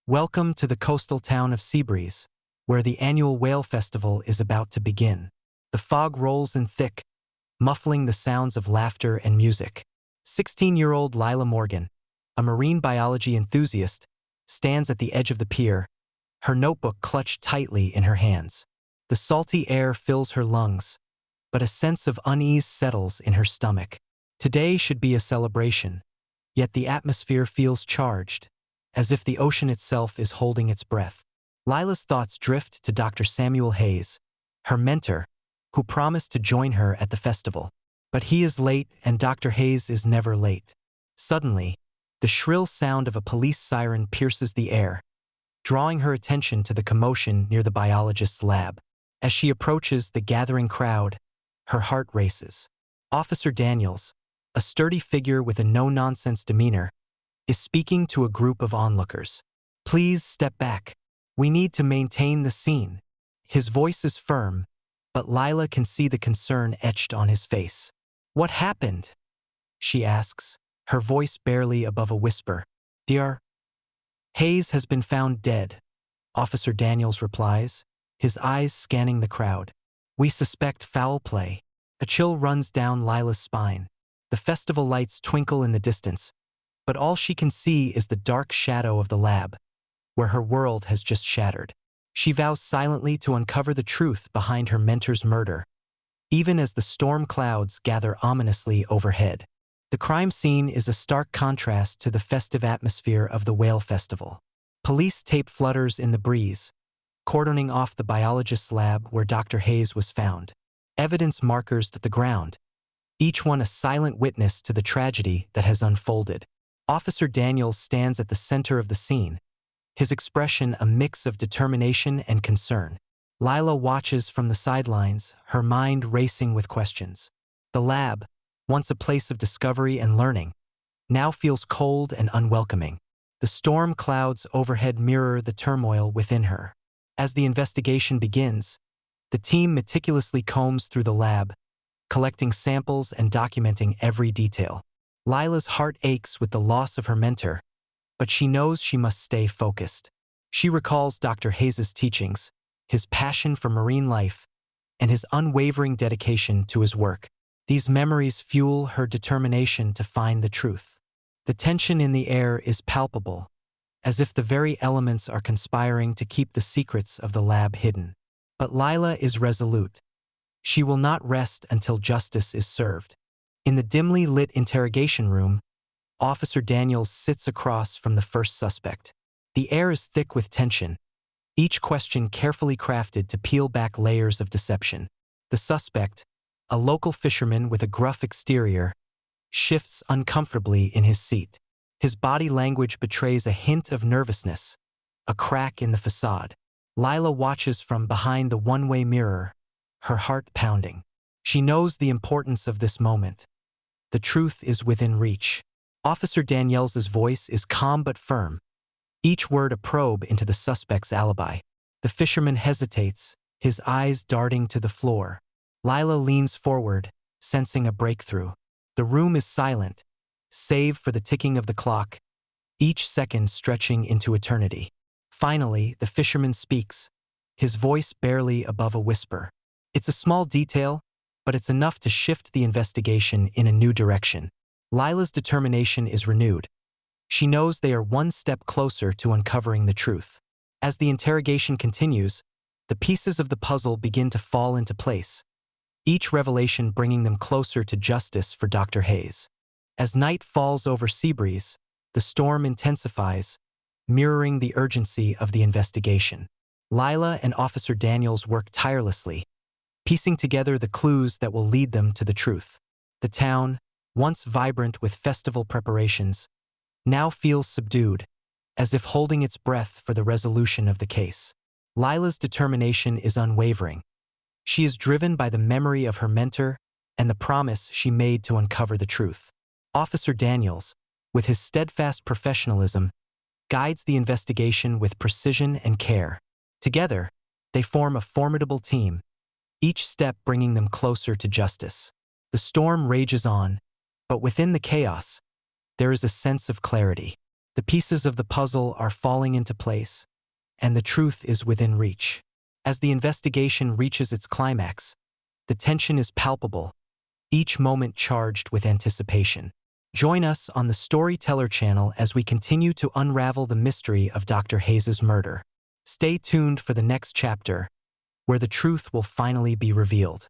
Welcome to the coastal town of Seabreeze, where the annual whale festival is about to begin. The fog rolls in thick, muffling the sounds of laughter and music. 16-year-old Lila Morgan, a marine biology enthusiast, stands at the edge of the pier, her notebook clutched tightly in her hands. The salty air fills her lungs, but a sense of unease settles in her stomach. Today should be a celebration, yet the atmosphere feels charged, as if the ocean itself is holding its breath. Lila's thoughts drift to Dr. Samuel Hayes, her mentor, who promised to join her at the festival. But he is late, and Dr. Hayes is never late. Suddenly, the shrill sound of a police siren pierces the air, drawing her attention to the commotion near the biologist's lab. As she approaches the gathering crowd, her heart races. Officer Daniels, a sturdy figure with a no-nonsense demeanor, is speaking to a group of onlookers. "Please step back. We need to maintain the scene." His voice is firm, but Lila can see the concern etched on his face. "What happened?" she asks, her voice barely above a whisper. "Dr. Hayes has been found dead," Officer Daniels replies, his eyes scanning the crowd. "We suspect foul play." A chill runs down Lila's spine. The festival lights twinkle in the distance, but all she can see is the dark shadow of the lab, where her world has just shattered. She vows silently to uncover the truth behind her mentor's murder, even as the storm clouds gather ominously overhead. The crime scene is a stark contrast to the festive atmosphere of the whale festival. Police tape flutters in the breeze, cordoning off the biologist's lab where Dr. Hayes was found. Evidence markers the ground, each one a silent witness to the tragedy that has unfolded. Officer Daniels stands at the center of the scene, his expression a mix of determination and concern. Lila watches from the sidelines, her mind racing with questions. The lab, once a place of discovery and learning, now feels cold and unwelcoming. The storm clouds overhead mirror the turmoil within her. As the investigation begins, the team meticulously combs through the lab, collecting samples and documenting every detail. Lila's heart aches with the loss of her mentor, but she knows she must stay focused. She recalls Dr. Hayes' teachings, his passion for marine life, and his unwavering dedication to his work. These memories fuel her determination to find the truth. The tension in the air is palpable, as if the very elements are conspiring to keep the secrets of the lab hidden. But Lila is resolute. She will not rest until justice is served. In the dimly lit interrogation room, Officer Daniels sits across from the first suspect. The air is thick with tension, each question carefully crafted to peel back layers of deception. The suspect, a local fisherman with a gruff exterior, shifts uncomfortably in his seat. His body language betrays a hint of nervousness, a crack in the facade. Lila watches from behind the one-way mirror, her heart pounding. She knows the importance of this moment. The truth is within reach. Officer Daniels' voice is calm but firm, each word a probe into the suspect's alibi. The fisherman hesitates, his eyes darting to the floor. Lila leans forward, sensing a breakthrough. The room is silent, save for the ticking of the clock, each second stretching into eternity. Finally, the fisherman speaks, his voice barely above a whisper. It's a small detail, but it's enough to shift the investigation in a new direction. Lila's determination is renewed. She knows they are one step closer to uncovering the truth. As the interrogation continues, the pieces of the puzzle begin to fall into place, each revelation bringing them closer to justice for Dr. Hayes. As night falls over Seabreeze, the storm intensifies, mirroring the urgency of the investigation. Lila and Officer Daniels work tirelessly, piecing together the clues that will lead them to the truth. The town, once vibrant with festival preparations, now feels subdued, as if holding its breath for the resolution of the case. Lila's determination is unwavering. She is driven by the memory of her mentor and the promise she made to uncover the truth. Officer Daniels, with his steadfast professionalism, guides the investigation with precision and care. Together, they form a formidable team, each step bringing them closer to justice. The storm rages on, but within the chaos, there is a sense of clarity. The pieces of the puzzle are falling into place, and the truth is within reach. As the investigation reaches its climax, the tension is palpable, each moment charged with anticipation. Join us on the Storyteller channel as we continue to unravel the mystery of Dr. Hayes's murder. Stay tuned for the next chapter, where the truth will finally be revealed.